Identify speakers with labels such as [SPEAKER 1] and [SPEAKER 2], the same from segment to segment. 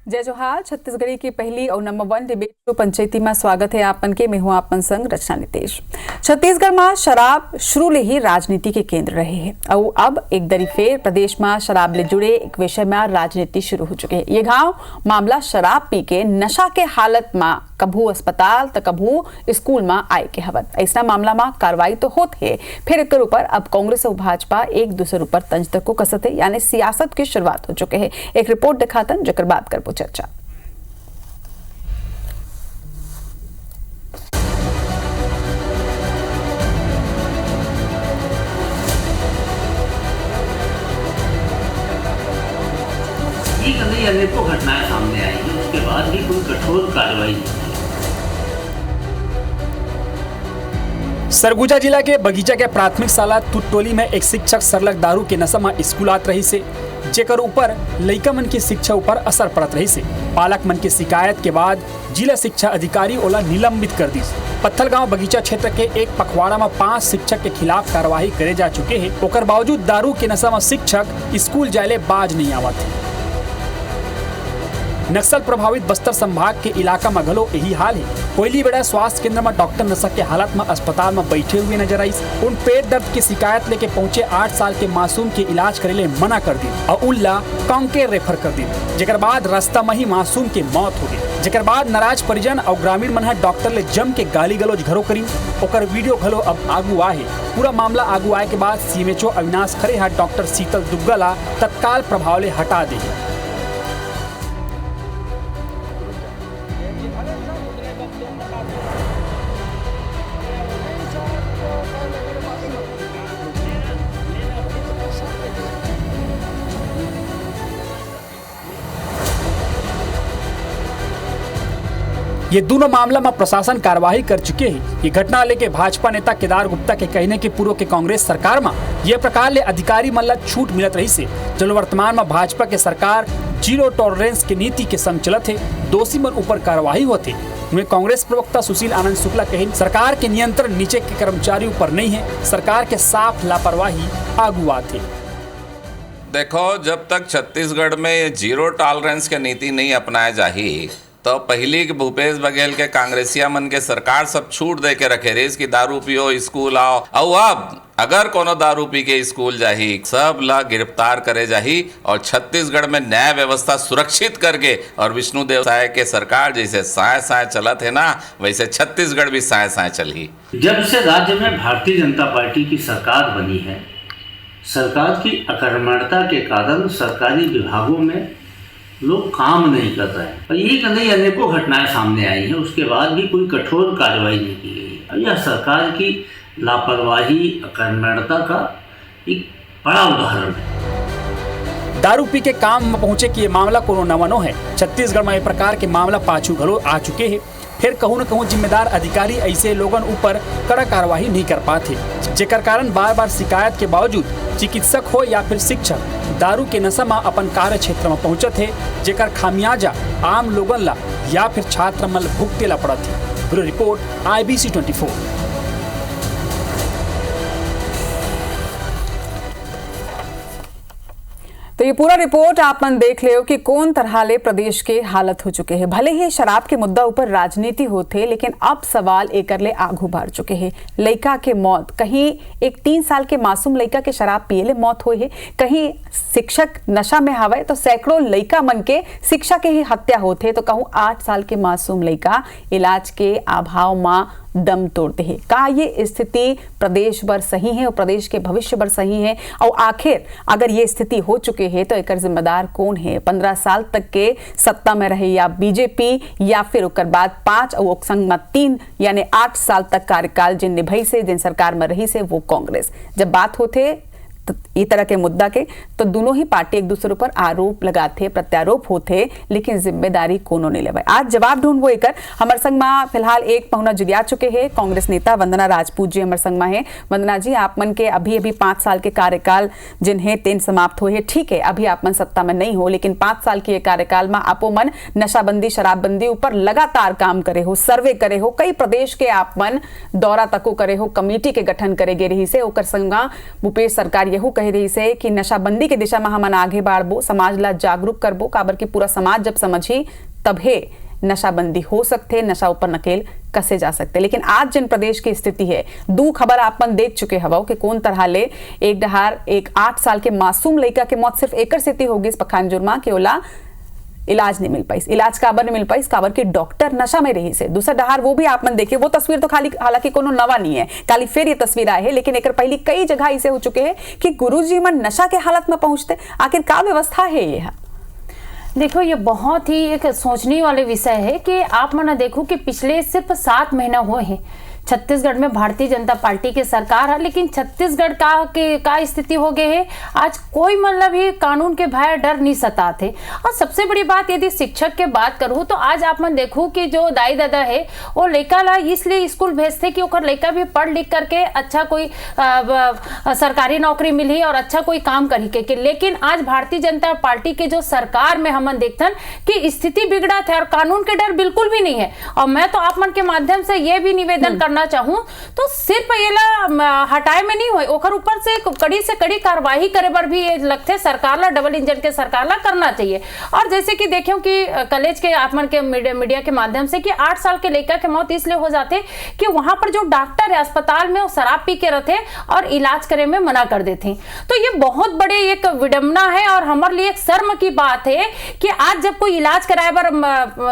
[SPEAKER 1] जय जोहार। छत्तीसगढ़ी की पहली और नंबर 1 डिबेट शो पंचायती में स्वागत है आपन के। मैं हूं आपन संग रचना नितेश। छत्तीसगढ़ में शराब शुरू ले ही राजनीति के केंद्र रहे हैं और अब एक दरी फेर प्रदेश में शराब ले जुड़े एक विषय में राजनीति शुरू हो चुके हैं। ये गांव मामला शराब पी के नशा के हालत में कभू अस्पताल तो कभू स्कूल में आए के हवत। ऐसा मामला में कार्रवाई तो होत है, फिर एक ऊपर अब कांग्रेस और भाजपा एक दूसरे ऊपर तंज तक को कसत है, यानी सियासत की शुरुआत हो चुके हैं। एक रिपोर्ट दिखातन जकर बात कर चर्चा।
[SPEAKER 2] अनेकों घटनाएं सामने आई हैं, उसके बाद भी कोई कठोर कार्रवाई नहीं की।
[SPEAKER 3] सरगुजा जिला के बगीचा के प्राथमिक शाला तुटोली में एक शिक्षक सरलग दारू के नशा में स्कूल आत रही से, जेकर ऊपर लइका मन के शिक्षा ऊपर असर पड़त रही से। पालक मन के शिकायत के बाद जिला शिक्षा अधिकारी ओला निलंबित कर दी। पत्थलगांव बगीचा क्षेत्र के एक पखवाड़ा में 5 शिक्षक के खिलाफ कार्यवाही करे जा चुके हैं। ओकर बावजूद दारू के नशा में शिक्षक स्कूल जाए बाज नहीं आवत। नक्सल प्रभावित बस्तर संभाग के इलाका में घलो यही हाल है। कोयली बेड़ा स्वास्थ्य केंद्र में डॉक्टर नशा के हालत में अस्पताल में बैठे हुए नजर आई। उन पेट दर्द की शिकायत लेके पहुंचे 8 साल के मासूम के इलाज करे ले मना कर दी और उल्ला कांकेर रेफर कर दी, जेकर बाद रास्ता में ही मासूम के मौत हो गई। जेकर बाद नाराज परिजन और ग्रामीण मन डॉक्टर ले जम के गाली गलौज घरो करी। ओकर वीडियो घलो अब आगू आए। पूरा मामला आगू आए के बाद सीएमएचओ अविनाश खरे डॉक्टर शीतल दुग्गा ला तत्काल प्रभाव ले हटा दी। ये दोनों मामला में प्रशासन कार्यवाही कर चुके हैं। ये घटना लेके भाजपा नेता केदार गुप्ता के कहने के पूर्व के कांग्रेस सरकार में ये प्रकार ले अधिकारी मन ला छूट मिलत रही से, जो वर्तमान में भाजपा के सरकार जीरो टॉलरेंस के नीति के संग चलत है। दोषी मन ऊपर कार्यवाही होते। उन्हें कांग्रेस प्रवक्ता सुशील आनंद शुक्ला कहे, सरकार के नियंत्रण नीचे के कर्मचारी ऊपर नहीं है, सरकार के साफ लापरवाही आगू आते।
[SPEAKER 4] देखो, जब तक छत्तीसगढ़ में जीरो टॉलरेंस के नीति नहीं अपनाए जाही तो पहली के भूपेश बघेल के कांग्रेसिया मन के सरकार सब छूट दे के रखे रेस की दारू पियो स्कूल आओ। और अब अगर कोनो दारू पी के स्कूल जाही सब ला गिरफ्तार करे जाही और छत्तीसगढ़ में न्याय व्यवस्था सुरक्षित करके और विष्णुदेव साय के सरकार जैसे साय साय चलत है ना, वैसे छत्तीसगढ़ भी साय साय चली।
[SPEAKER 2] जब से राज्य में भारतीय जनता पार्टी की सरकार बनी है, सरकार की अकर्मण्यता के कारण सरकारी विभागों में लोग काम नहीं कर रहे हैं और एक नहीं अनेकों घटनाएं सामने आई हैं, उसके बाद भी कोई कठोर कार्रवाई नहीं की गई। यह सरकार की लापरवाही अकर्मण्यता का एक बड़ा उदाहरण है।
[SPEAKER 3] दारू पी के काम में पहुंचे कि ये मामला कोनो नवनो है। छत्तीसगढ़ में ये प्रकार के मामला पाछू घलो आ चुके हैं। फिर कहूँ न कहूँ जिम्मेदार अधिकारी ऐसे लोगन ऊपर कड़ा कार्रवाई नहीं कर पाते, जेकर कारण बार बार शिकायत के बावजूद चिकित्सक हो या फिर शिक्षक दारू के नशा में अपन कार्य क्षेत्र में पहुंचत है, जेकर खामियाजा आम लोगन ला या फिर छात्र मन भुगते ला पड़त है। Bureau report IBC 24।
[SPEAKER 1] तो ये पूरा रिपोर्ट आप मन देख ले कि कौन तरह ले प्रदेश के हालत हो चुके हैं। भले ही शराब के मुद्दा ऊपर राजनीति होते, लेकिन अब सवाल एकर ले आगू बढ़ चुके हैं। लड़का के मौत, कहीं एक 3 साल के मासूम लड़का के शराब पिए ले मौत हुई है, कहीं शिक्षक नशा में हवे तो सैकड़ों लड़का मन के शिक्षा के ही हत्या होते, तो कहूँ 8 साल के मासूम लड़का इलाज के अभाव में दम तोड़ते हैं। का ये स्थिति प्रदेश भर सही है और प्रदेश के भविष्य भर सही है? और आखिर अगर ये स्थिति हो चुके हैं तो एक जिम्मेदार कौन है? 15 साल तक के सत्ता में रहे या बीजेपी, या फिर उसके बाद 5 और संग में 3 यानी 8 साल तक कार्यकाल जिन निभाई से, जिन सरकार में रही से, वो कांग्रेस। जब बात होते ये तरह के मुद्दा के तो दोनों ही पार्टी एक दूसरे पर आरोप लगाते, प्रत्यारोप होते, लेकिन जिम्मेदारी कोनो नहीं लेवे। आज जवाब ढूंढ वो एकर हमर संग में फिलहाल एक पहुना जुड़िया चुके हैं। कांग्रेस नेता वंदना राजपूत जी हमर संग में है। वंदना जी, आप मन के अभी 5 साल के कार्यकाल जिन्हें 3 समाप्त हुए, ठीक है, अभी आप मन सत्ता में नहीं हो, लेकिन 5 साल के कार्यकाल में आपो मन नशाबंदी शराबबंदी ऊपर लगातार काम करे हो, सर्वे करे हो, कई प्रदेश के आप मन दौरा तको करे हो, कमेटी के गठन करे गे रही से, ओकर संग भूपेश सरकार यहू कह रही से कि नशाबंदी के दिशा में हमन आगे बढ़बो, समाज ला जागरूक करबो, काबर कि पूरा समाज जब समझी तभे नशाबंदी हो सकते, नशा ऊपर नकेल कसे जा सकते। लेकिन आज जिन प्रदेश की स्थिति है, दू खबर आपन देख चुके हवो कि कौन तरह ले एक डहार एक 8 साल के मासूम लड़का के मौत सिर्फ एकर सेती होगी पखानजोर में कि ओला इलाज नहीं मिल पाई। इलाज काबर नहीं मिल पाई, काबर के डॉक्टर नशा में रही से। दूसरा डहार वो भी आप मन देखे, वो तस्वीर तो खाली हालांकि कोनो नवा नहीं है, काली फिर ये तस्वीर आए है, लेकिन एक पहली कई जगह ऐसे हो चुके हैं कि गुरुजी मन नशा के हालत में पहुंचते। आखिर क्या व्यवस्था है ये?
[SPEAKER 5] देखो, ये बहुत ही एक सोचने वाले विषय है कि आप मना देखो कि पिछले सिर्फ 7 महीना हुए हैं छत्तीसगढ़ में भारतीय जनता पार्टी की सरकार है, लेकिन छत्तीसगढ़ का स्थिति हो गई है आज कोई मतलब ही कानून के भय डर नहीं सताते। और सबसे बड़ी बात यदि शिक्षक के बात करूँ तो आज आप मन देखो कि जो दाई दादा है वो लड़का ला इसलिए स्कूल भेजते कि ओकर लड़का भी पढ़ लिख करके अच्छा कोई सरकारी नौकरी मिली और अच्छा कोई काम करी के। लेकिन आज भारतीय जनता पार्टी के जो सरकार में हमन देखतन कि स्थिति बिगड़ा थे और कानून के डर बिल्कुल भी नहीं है। और मैं तो आप मन के माध्यम से ये भी निवेदन करना चाहूं तो सिर्फ ये हटाए में नहीं हुए, ओकर ऊपर से कड़ी कार्रवाई करे बर भी ये लगते सरकार ला, डबल इंजन के सरकार ला करना चाहिए। और जैसे कि देखियो कि कॉलेज के आप मन के मीडिया के माध्यम से कि 8 साल के लड़का के मौत इसलिए हो जाते कि वहां पर जो डॉक्टर है अस्पताल में वो शराब पी के रहते और इलाज करे में मना कर देते। तो ये बहुत बड़े एक विडंबना है और हमारे लिए एक शर्म की बात है कि आज जब कोई इलाज कराए बर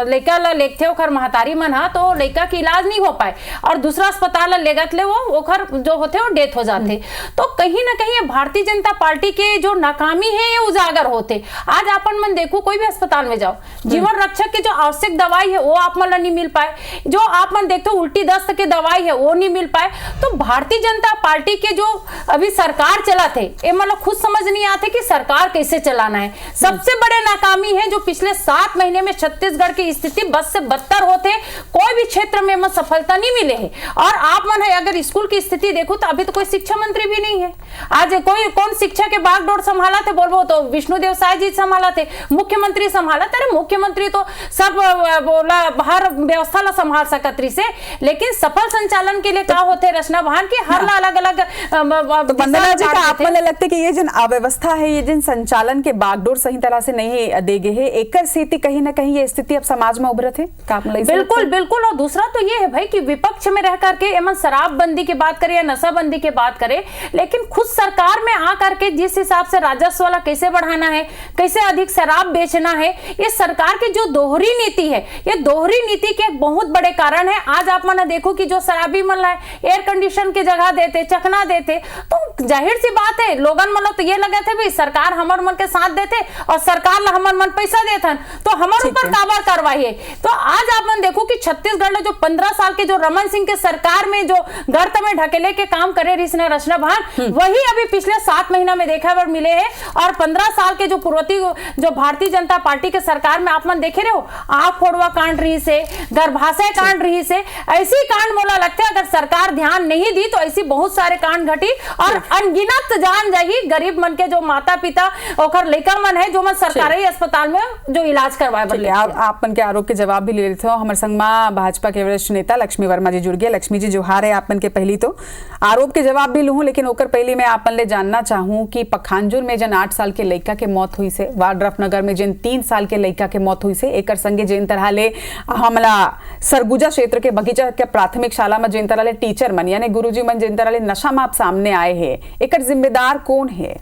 [SPEAKER 5] लड़का ला लेते ओकर महतारी मन हा तो लड़का के इलाज नहीं हो पाए और दूसरा अस्पताल लेगत ले वो ओखर जो होते वो डेथ हो जाते। तो कहीं ना कहीं भारतीय जनता पार्टी के जो नाकामी है ये उजागर होते। आज अपन मन देखो कोई भी अस्पताल में जाओ, जीवन रक्षक के जो आवश्यक दवाई है वो आप मन नहीं मिल पाए, जो आप मन देखते हो उल्टी दस्त के दवाई है वो नहीं मिल पाए। तो भारतीय जनता पार्टी के जो अभी सरकार चला थे ये मतलब खुद समझ नहीं आते कि सरकार कैसे चलाना है। सबसे बड़े नाकामी है जो पिछले 7 महीने में छत्तीसगढ़ की स्थिति बद से बदतर होते, कोई भी क्षेत्र में सफलता नहीं मिले है। और आप मन है अगर स्कूल की स्थिति देखो तो अभी तो कोई शिक्षा मंत्री भी नहीं है। आज कौन शिक्षा के बागडोर संभाला थे बोलबो तो विष्णुदेव साय जी संभाला थे, मुख्यमंत्री संभाला थे। मुख्यमंत्री तो सब बोला हर व्यवस्था ला संभाल सकत्री से, लेकिन सफल संचालन के लिए क्या होते रचना बहान की हर ला अलग अलग
[SPEAKER 1] वंदना जी का आप मन लगता है कि ये जिन अव्यवस्था है, ये जिन संचालन के बागडोर सही तरह से नहीं देगे है, एकर स्थिति कहीं ना कहीं ये स्थिति अब समाज में उभरत है।
[SPEAKER 5] बिल्कुल। और दूसरा तो ये है भाई कि विपक्ष में रह करके एमन शराबबंदी की बात करें या नशाबंदी की बात करें, लेकिन खुद सरकार में आ करके जिस हिसाब से राजस्व वाला कैसे बढ़ाना है, कैसे अधिक शराब बेचना है, ये सरकार की जो दोहरी नीति है, ये दोहरी नीति के बहुत बड़े कारण है। आज आप मन देखो कि जो शराबी मन लाए एयर कंडीशन की जगह देते, चखना देते, तो जाहिर सी बात है लोगन मतलब तो ये लगे थे भाई सरकार हमार मन के साथ देते और सरकार ला हमार मन पैसा देथन तो हमारे ऊपर काबर कार्रवाई है। तो आज आप मन देखो कि छत्तीसगढ़ में जो 15 साल के जो रमन सिंह के सरकार में जो गर्त में ढकेले के काम करे रचना भान, वही अभी पिछले 7 महीना में देखा बर मिले हैं। और 15 साल के जो पूर्वती जो भारतीय जनता पार्टी के सरकार में आप मन देखे रहे हो, आंख फोड़वा कांड रही से, गर्भाशय कांड रही से, ऐसी कांड मोला लगता है अगर सरकार ध्यान नहीं दी तो ऐसी बहुत सारे कांड घटी और अनगिनत जान जाही गरीब मन के जो माता पिता और लड़का मन है जो मन सरकारी अस्पताल में जो इलाज करवाए।
[SPEAKER 1] आप मन के आरोप के जवाब भी ले रहे थे। हमारे संग में भाजपा के वरिष्ठ नेता लक्ष्मी वर्मा जी जुड़ गए। लक्ष्मी जी जोहार है। आप मन के पहली तो आरोप के जवाब भी लूँ, लेकिन ओकर पहले मैं आपन ले जानना चाहूँ कि पखानजोर में जन 8 साल के लड़का के मौत हुई से, वाड्रफनगर में जिन 3 साल के लड़का के मौत हुई से, एकर संगे जिन तरह ले हमला सरगुजा क्षेत्र के बगीचा के प्राथमिक शाला में जिन तरह ले टीचर मन यानी गुरुजी मन जिन तरह ले नशा माप सामने आए हैं, एकर जिम्मेदार कौन है?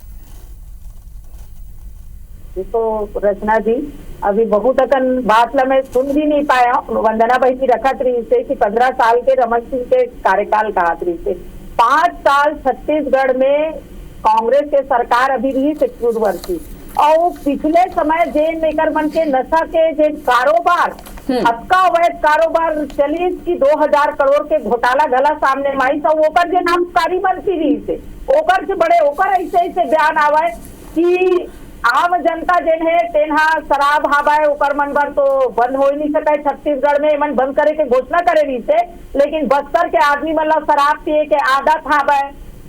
[SPEAKER 6] तो रचना जी अभी बहुत अकन बात ला मैं सुन भी नहीं पाया। वंदना भाई की रखत रही से कि 15 साल के रमन सिंह के कार्यकाल कहा रही से 5 साल छत्तीसगढ़ में कांग्रेस के सरकार अभी भी पूर्ववर्ती और पिछले समय जेन लेकर मन के नशा के जे कारोबार हक्का अवैध कारोबार चली की 2000 करोड़ के घोटाला गला सामने माई सब ओकर जे नाम कारी मंत्री रही से ओकर से बड़े ओकर ऐसे बयान आवे कि आम जनता जेन है तेनहा शराब हावा ओकर मन बर तो बंद हो नहीं सके। छत्तीसगढ़ में मन बंद करे के घोषणा करे रही से, लेकिन बस्तर के आदमी मतलब शराब पिए के आदत हावा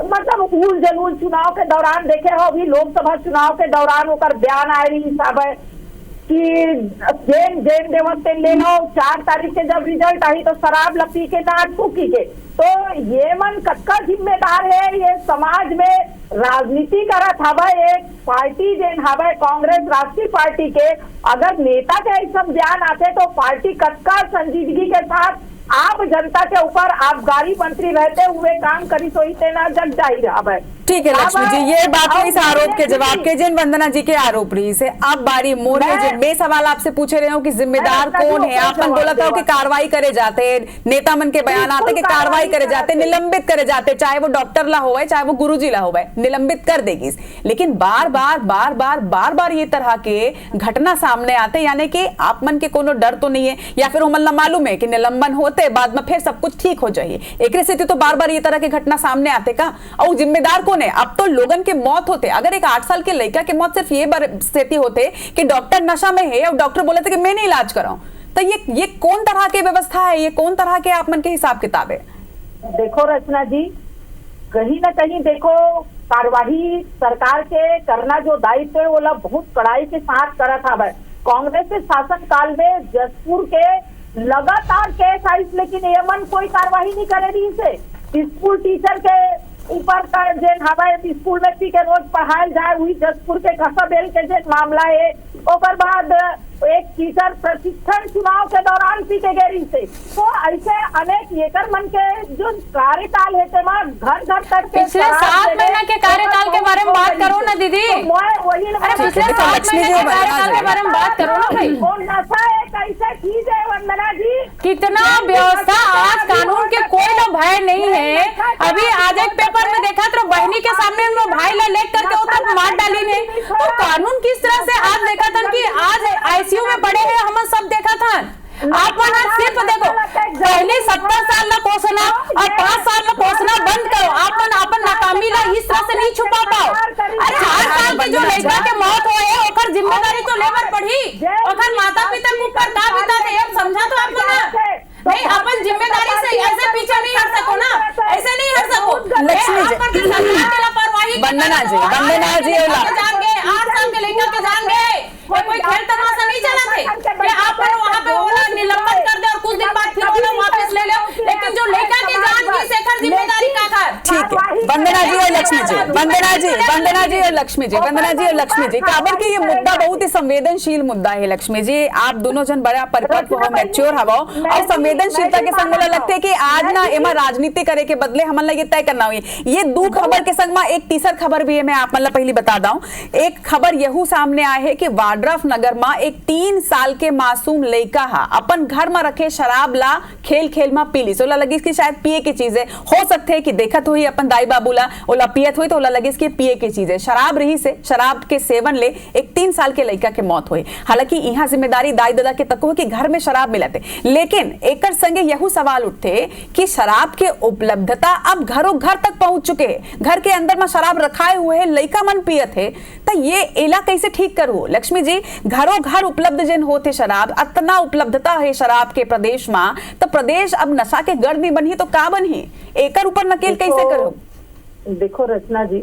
[SPEAKER 6] मतलब उल जलूल चुनाव के दौरान देखे हो, अभी लोकसभा चुनाव के दौरान ओकर बयान आए रही साहब कि जेन जेन देवते ले लो 4 तारीख के जब रिजल्ट आई तो शराब लपी के ना फूकी के, तो ये मन कक्का जिम्मेदार है ये समाज में राजनीति करत हवा। एक पार्टी जेन हवा कांग्रेस राष्ट्रीय पार्टी के अगर नेता के सब ज्ञान आते तो पार्टी कक्का संजीदगी के साथ आप जनता के ऊपर आबकारी मंत्री रहते हुए काम करी तो इतने ना जग जाही रहा।
[SPEAKER 1] ठीक है लक्ष्मी जी, ये बात हुई इस आरोप के जवाब के जिन वंदना जी के आरोप रही से अब बारी मोर है जिन मैं सवाल आपसे पूछे रहे हूँ कि जिम्मेदार कौन है। आपने बोला था कि कार्रवाई करे जाते, नेता मन के बयान आते कि कार्रवाई करे जाते, निलंबित करे जाते, चाहे वो डॉक्टर ला हो चाहे वो गुरुजी ला हो, निलंबित कर देगी। लेकिन बार बार ये तरह के घटना सामने आते, यानी कि आप मन के कोनो डर तो नहीं है या फिर उमल मालूम है कि निलंबन होते बाद में फिर सब कुछ ठीक हो जाए। एक स्थिति तो बार बार ये तरह की घटना सामने आते का और जिम्मेदार कौन है? अब तो लोगन के मौत होते, अगर एक 8 साल के लड़का के मौत सिर्फ ये स्थिति होते कि डॉक्टर नशा में है और डॉक्टर बोले थे कि मैं नहीं इलाज कराऊं, तो ये कौन तरह की व्यवस्था है? ये कौन तरह के आप मन के हिसाब किताब है?
[SPEAKER 6] देखो रचना जी, कहीं ना कहीं देखो कार्यवाही सरकार के करना जो दायित्व है वो लोग बहुत कड़ाई के साथ करा था। कांग्रेस के शासन काल में जसपुर के लगातार केस आई, लेकिन एमन कोई कार्रवाई नहीं करे रही से। स्कूल टीचर के ऊपर जेन हमारे स्कूल में पी के रोज पढ़ाई जाए हुई जसपुर के कसबेल के जेन मामला है, ओकर बाद एक टीचर प्रशिक्षण चुनाव के दौरान पी के गई से। तो ऐसे अनेक एकड़ मन के जो कार्यकाल है घर घर तक
[SPEAKER 5] पिछले 7 महीने के कार्यकाल के बारे में बात करो ना दीदी। पिछले 7 महीने के कार्यकाल के बारे में बात करो ना भाई।
[SPEAKER 6] नशा है कैसे चीज है वंदना जी,
[SPEAKER 5] कितना व्यवस्था आज कानून के कोई ना भय नहीं है। अभी आज एक पेपर में देखा तो बहनी के सामने भाई ला लेट करके उतर मार डाली ने, तो कानून किस तरह से आज देखा था कि आज आईसीयू में पड़े हैं, हम सब देखा था। आप वहां सिर्फ देखो पहले 70 साल ला कोसना और 5 साल ला कोसना बंद करो। आप अपन नाकामी ला इस तरह से नहीं छुपा पाओ। अरे 4 साल के जो लड़का के मौत हुए है ओकर जिम्मेदारी तो लेबर पड़ी, ओकर माता पिता के ऊपर का बीता थे अब समझा तो आपको ना। नहीं अपन जिम्मेदारी से ऐसे पीछे नहीं हट सको ना, ऐसे नहीं हट सको।
[SPEAKER 1] लक्ष्मी जी, वंदना जी
[SPEAKER 5] 8 साल के लड़का के जान गए, कोई खेल तमाशा नहीं चलाते कि आप वहाँ पे वो निलंबन कर दे और कुछ दिन बाद फिर वो वापस ले लो। लेकिन जो लड़का की जान की शेखर जिम्मेदारी का था।
[SPEAKER 1] ठीक है वंदना जी और लक्ष्मी जी, वंदना जी और लक्ष्मी जी, काबर की ये मुद्दा बहुत ही संवेदनशील मुद्दा है। लक्ष्मी जी आप दोनों जन बड़ा परिपक्व हो, मैच्योर हवा और संवेदनशीलता के संग मला लगते है कि आज ना एमा राजनीति करे के बदले हमन ला ये तय करना हुई। ये दो खबर के संग में एक तीसर खबर भी है, मैं आप मन ला पहली बता दूं। एक खबर यहू सामने आए है कि वाड्रफ नगर में एक 3 साल के मासूम लड़का अपन घर में रखे शराब ला खेल खेल में पी ली, सोला लगी इसकी शायद पिए की चीज है, हो सकते है कि देखत हुई अपन दाई बाबू ला ओला पियत हुई तो ओला लगी इसकी पिए की चीज है, शराब रही से शराब के सेवन ले एक 3 साल के लड़का के मौत हुई। हालांकि यहाँ जिम्मेदारी दाई दादा के तक हो कि घर में शराब मिलते, लेकिन एकर संगे यहू सवाल उठते कि शराब के उपलब्धता अब घरों घर तक पहुंच चुके हैं, घर के अंदर में शराब रखाए हुए है, लड़का मन पियत है, तो ये एला कैसे ठीक करो? लक्ष्मी जी घरों घर उपलब्ध जिन होते शराब, इतना उपलब्धता है शराब के प्रदेश में, तो प्रदेश अब नशा के गढ़ नहीं बनी तो का बनी, एकर ऊपर नकेल कैसे करो?
[SPEAKER 6] देखो रचना जी,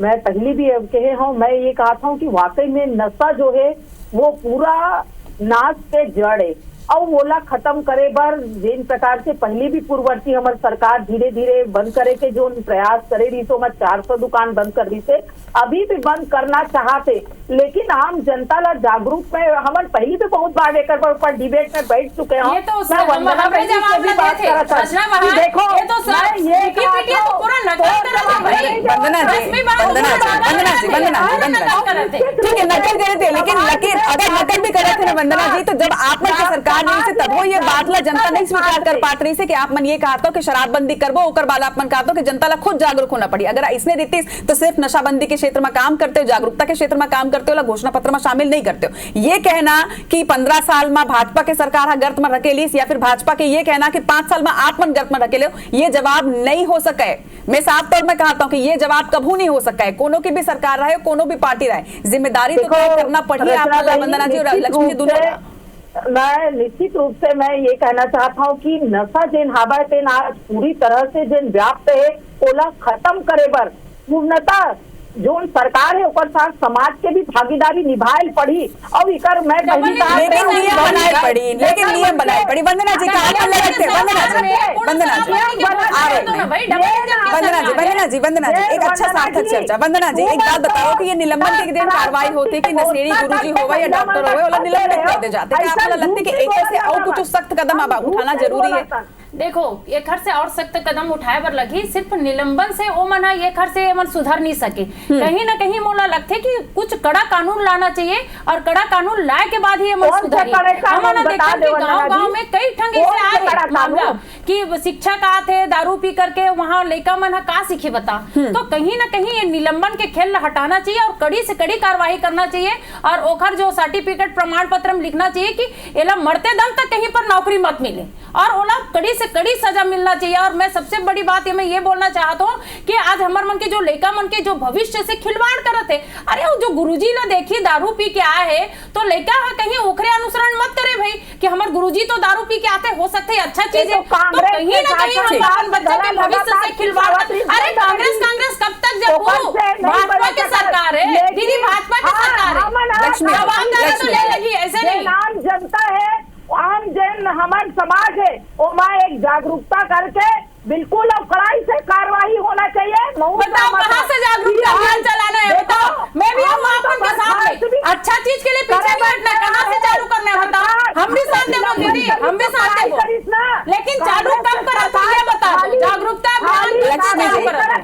[SPEAKER 6] मैं पहली भी अब कहे हूँ, मैं ये कहा था कि वाकई में नशा जो है वो पूरा नाश के जड़ है और ओला खत्म करे बर जिन प्रकार से पहले भी पूर्ववर्ती हमारी सरकार धीरे धीरे बंद करे के जो प्रयास करे रही तो मैं 400 दुकान बंद कर रही थे, अभी भी बंद करना चाहते, लेकिन आम जनता ला जागरूक में हम पहले भी बहुत बार एकर पर डिबेट में बैठ चुके हैं।
[SPEAKER 5] ये तो वंदना भाई जवाब भी बात करा था। देखो ये तो सर ये तो पूरा नकल कर रहा भाई।
[SPEAKER 1] वंदना जी ठीक है नकल करे थे, लेकिन अगर नकल भी करे थे ना वंदना जी, तो जब आप मन की सरकार नहीं से तब वो ये बात ला जनता नहीं स्वीकार कर पात रही से कि आप मन ये कहा था कि शराबबंदी करबो, ओकर बाद आप मन कहा था कि जनता ला खुद जागरूक होना पड़ी। अगर इसने देती तो सिर्फ नशाबंदी के क्षेत्र में काम करते हो, जागरूकता के क्षेत्र में काम करते हो, घोषणा पत्र में शामिल नहीं करते हो। ये कहना कि 15 साल में भाजपा के सरकार गर्त में रखेली या फिर भाजपा के ये कहना कि 5 साल में आप मन गर्त में रखेले, ये जवाब नहीं हो सके। मैं साफ तौर में कहता हूं कि ये जवाब कभी नहीं हो सका है, कोनो की भी सरकार रहे, कोनो भी पार्टी रहे, जिम्मेदारी तो तय करना पड़ी आपको वंदना जी और लक्ष्मी जी दोनों।
[SPEAKER 6] मैं निश्चित रूप से मैं ये कहना चाहता हूँ कि नशा जिन हवा तेन आज पूरी तरह से जिन व्याप्त है ओला खत्म करे बर पूर्णता जो सरकार है ऊपर साथ समाज के भी भागीदारी निभाए पड़ी और इकर मैं
[SPEAKER 1] लेकिन नियम बनाए पड़ी, लेकिन नियम बनाए पड़ी। वंदना जी का आप लगते हैं, वंदना जी एक अच्छा सार्थक चर्चा। वंदना जी एक बात बताओ कि ये निलंबन के दिन कार्रवाई होती कि नशेड़ी गुरुजी होगा या डॉक्टर होगा वाला निलंबित कर दे जाते, क्या आपको लगता है कि एक से और कुछ सख्त कदम अब उठाना जरूरी है?
[SPEAKER 5] देखो ये खर से और सख्त कदम उठाए बर लगी, सिर्फ निलंबन से ओ मना ये खर से मन सुधर नहीं सके। कहीं ना कहीं मोला लगते कि कुछ कड़ा कानून लाना चाहिए और कड़ा कानून लाए के बाद ही मन सुधरी। हमने देखा कि गांव-गांव में कई ठंगे से आए मामला कि शिक्षा का थे दारू पी करके वहां लड़का मन का सीखी बता। तो कहीं ना कहीं ये निलंबन के खेल हटाना चाहिए और कड़ी से कड़ी कार्रवाई करना चाहिए और ओखर जो सर्टिफिकेट प्रमाण पत्र में लिखना चाहिए कि एला मरते दम तक कहीं पर नौकरी मत मिले और ओला कड़ी से कड़ी सजा मिलना चाहिए। और मैं सबसे बड़ी बात मैं ये बोलना चाहता हूँ कि आज हमारे मन के जो लड़का मन के जो भविष्य से खिलवाड़ करते, अरे वो जो गुरुजी ने देखी दारू पी के आए है तो लड़का कहीं ओखरे अनुसरण मत करे भाई कि हमारे गुरुजी तो दारू पी के आते, हो सकते है अच्छा चीज है, तो कहीं ना कहीं हम अपन बच्चे के भविष्य से खिलवाड़। अरे कांग्रेस कब तक जब भाजपा की सरकार है दीदी, भाजपा की सरकार है, तो ले लगी ऐसे नहीं।
[SPEAKER 6] आम जनता है, आम जन हमारे समाज है, वो माँ एक जागरूकता करके बिल्कुल अब कड़ाई से कार्रवाई होना चाहिए।
[SPEAKER 5] बताओ कहाँ से जागरूकता अभियान चलाना है, बताओ। मैं भी हम आपन के सामने अच्छा चीज के लिए पीछे बैठना, कहाँ से चालू करना है बताओ। हम भी साथ देंगे दीदी, हम भी साथ देंगे, लेकिन चालू कब करा तो ये बता दो। जागरूकता अभियान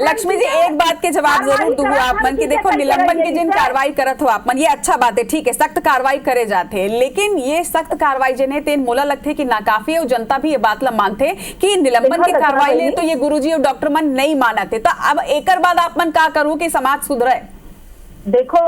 [SPEAKER 1] लक्ष्मी जी एक बात के जवाब जरूर दूँ आप मन की, देखो निलंबन की जिन कार्रवाई करत हो आप मन, ये अच्छा बात है, ठीक है सख्त कार्रवाई करे जाते हैं, लेकिन ये सख्त कार्रवाई जिन्हें तेन मोला लगते कि नाकाफी है और जनता भी ये बात ला मानते कि निलंबन की कार्रवाई ले तो ये गुरुजी और डॉक्टर मन नहीं मानते, तो अब एक बाद आप मन का करूँ कि समाज सुधरे?
[SPEAKER 6] देखो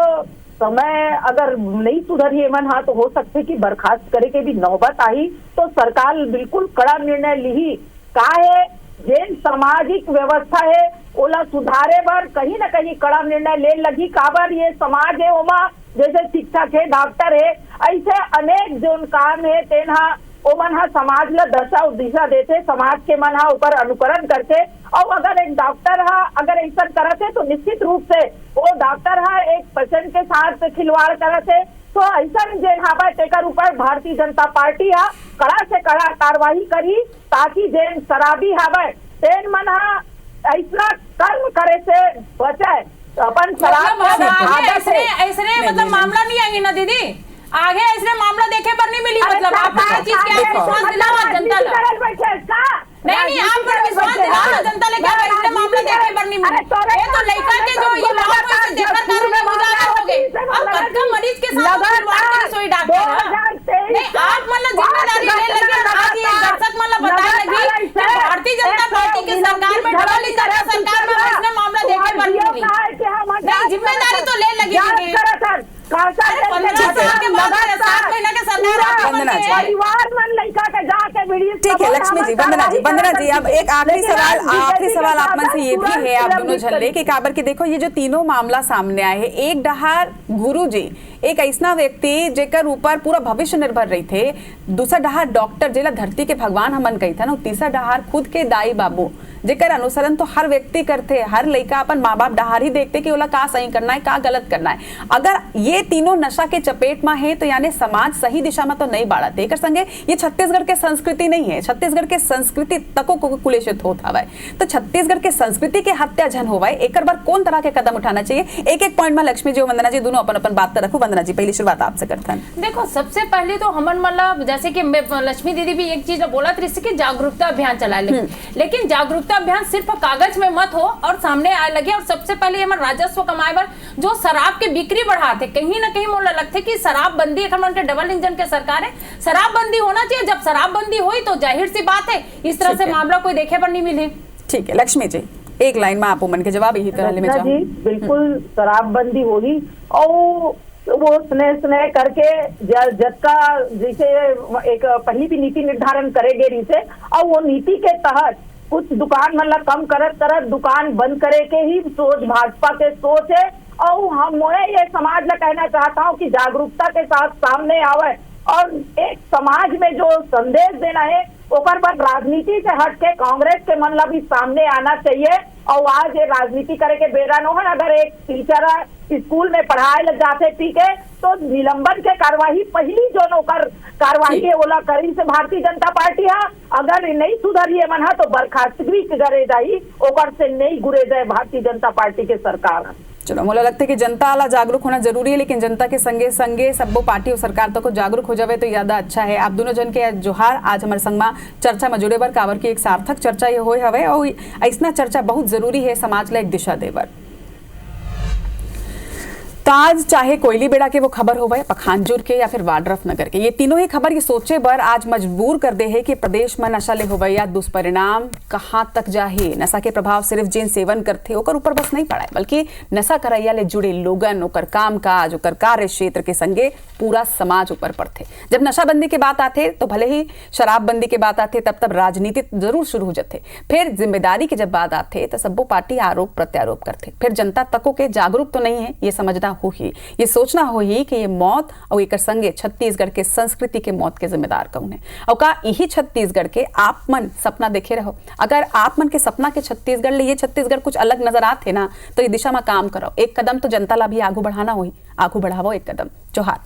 [SPEAKER 6] समय अगर नहीं सुधरी मन हाँ तो हो सकते कि बर्खास्त करे के भी नौबत आई तो सरकार बिल्कुल कड़ा निर्णय ली का है। जैन सामाजिक व्यवस्था है ओला सुधारे बर कहीं ना कहीं कड़ा निर्णय ले लगी, काबर ये समाज है ओमा जैसे शिक्षक है, डॉक्टर है, ऐसे अनेक जो काम है तेना ओ मन हा समाज ला दशा और दिशा देते, समाज के मन हा ऊपर अनुकरण करते। और अगर एक डॉक्टर हा अगर ऐसा करते तो निश्चित रूप से वो डॉक्टर हा एक पेशेंट के साथ खिलवाड़ करते, तो ऐसा जेन हाबा तेकर ऊपर भारतीय जनता पार्टी हा कड़ा से कड़ा कार्रवाई करी ताकि जेन शराबी हाबे तेन मन हा ऐसा कर्म करे से बचाए। अपन शराब
[SPEAKER 5] ऐसे मतलब मामला नहीं आएगी ना दीदी, आगे ऐसे मामला देखे पर नहीं मिली, मतलब आप चीज के विश्वास दिलाओ जनता नहीं आप पर विश्वास दिलाओ जनता लेके ऐसे मामला देखे पर नहीं मिली। ये तो लड़का के जो ये बात को देखकर कानूनी मुजाहरा हो गए और कटका मरीज के साथ खिलवाड़ के सोई डॉक्टर नहीं, आप मतलब जिम्मेदारी ले लगे। आज ये दर्शक मतलब बताने लगी कि भारतीय जनता पार्टी की सरकार में डबल इंजन की सरकार में ऐसे मामला देखे पर नहीं मिली, नहीं जिम्मेदारी तो ले लगी।
[SPEAKER 1] ठीक है लक्ष्मी जी, वंदना जी अब एक आखिरी सवाल आप मन से ये भी है आप दोनों झल्ले कि काबर के देखो ये जो तीनों मामला सामने आए हैं, एक डहार गुरुजी एक ऐसा व्यक्ति जेकर ऊपर पूरा भविष्य निर्भर रही थे, दूसरा डहार डॉक्टर जेला धरती के भगवान हमन कही था ना, तीसरा डहार खुद के दाई बाबू जेकर अनुसरण तो हर व्यक्ति करते, हर लड़का अपन माँ बाप डहार ही देखते कि ओला का सही करना है का गलत करना है। अगर ये तीनों नशा के चपेट में है तो यानी समाज सही दिशा में तो नहीं बढ़ते। एक संगे ये छत्तीसगढ़ के संस्कृति नहीं है, छत्तीसगढ़ के संस्कृति तको कुलेशित होता है, तो छत्तीसगढ़ के संस्कृति के हत्या जन होवा है, एक बार कौन तरह के कदम उठाना चाहिए? एक एक पॉइंट में लक्ष्मी जी और वंदना जी दोनों अपन अपन बात रखो। वंदना जी पहली शुरुआत आपसे करते हैं।
[SPEAKER 5] देखो सबसे पहले तो हमन मतलब जैसे कि लक्ष्मी दीदी भी एक चीज बोला कि जागरूकता अभियान चला लेकिन जागरूकता अभियान सिर्फ कागज में मत हो और सामने आए लगे। और सबसे पहले हमारे राजस्व कमाए बर जो शराब की बिक्री बढ़ाते, कहीं ना कहीं मोला लगते कि शराब बंदी के डबल इंजन के सरकार है, शराब बंदी होना चाहिए। जब शराब बंदी हुई तो जाहिर सी बात है इस तरह से मामला कोई देखे पर नहीं मिले।
[SPEAKER 1] ठीक है लक्ष्मी जी एक लाइन में आप मन के जवाब यही तरह में
[SPEAKER 6] जी बिल्कुल शराबबंदी होगी और वो स्नेह करके जबका जैसे एक पहली भी नीति निर्धारण करेगे रिसे और वो नीति के तहत कुछ दुकान मतलब कम करत दुकान बंद करे के ही सोच भाजपा के सोच है। और हम ये समाज में कहना चाहता हूँ कि जागरूकता के साथ सामने आवे और एक समाज में जो संदेश देना है ओकर पर राजनीति से हट के कांग्रेस के मतलब भी सामने आना चाहिए और आज ये राजनीति करे के बेरा न है। अगर एक टीचर स्कूल में पढ़ाए लग जाते ठीक है तो निलंबन के कार्यवाही पहली जो नौकर कार्यवाही है ओला करी से भारतीय जनता पार्टी है। अगर नहीं सुधरिए मन है तो बर्खास्तगी करे जाई ओकर से नहीं गुरे जाए भारतीय जनता पार्टी के सरकार।
[SPEAKER 1] चलो मोला लगता है कि जनता वाला जागरूक होना जरूरी है, लेकिन जनता के संगे संगे सबो पार्टी और सरकार तक को जागरूक हो जावे तो ज्यादा अच्छा है। आप दोनों जन के जोहार आज हमारे संग में चर्चा में जुड़े बर काबर की एक सार्थक चर्चा ये होए हवे और ऐसा चर्चा बहुत जरूरी है समाज ला एक दिशा देवर। ताज चाहे कोयली बेड़ा के वो खबर हो पखानजूर के या फिर वाड्रफ नगर के, ये तीनों ही खबर ये सोचे बर आज मजबूर कर दे है कि प्रदेश में नशा ले होवे या दुष्परिणाम कहाँ तक जाहे। नशा के प्रभाव सिर्फ जिन सेवन करते ओकर ऊपर बस नहीं पड़ा है, बल्कि नशा करैया ले जुड़े लोगन ओकर काम काज ओकर कार्य क्षेत्र के संगे पूरा समाज ऊपर पड़ते। जब नशाबंदी के बात आते तो भले ही शराबबंदी के बात आते तब राजनीति जरूर शुरू हो जाते, फिर जिम्मेदारी के जब बात आते तो सबो पार्टी आरोप प्रत्यारोप करते, फिर जनता तको के जागरूक तो नहीं है ये समझना हो ही, ये सोचना हो ही कि ये मौत और एक संगे छत्तीसगढ़ के संस्कृति के मौत के जिम्मेदार कौन है। और का यही छत्तीसगढ़ के आप मन सपना देखे रहो, अगर आप मन के सपना के छत्तीसगढ़ ले ये छत्तीसगढ़ कुछ अलग नजर आते ना तो ये दिशा में काम करो, एक कदम तो जनता ला भी आगू बढ़ाना हो ही, आगू बढ़ावो एक कदम। जोहार।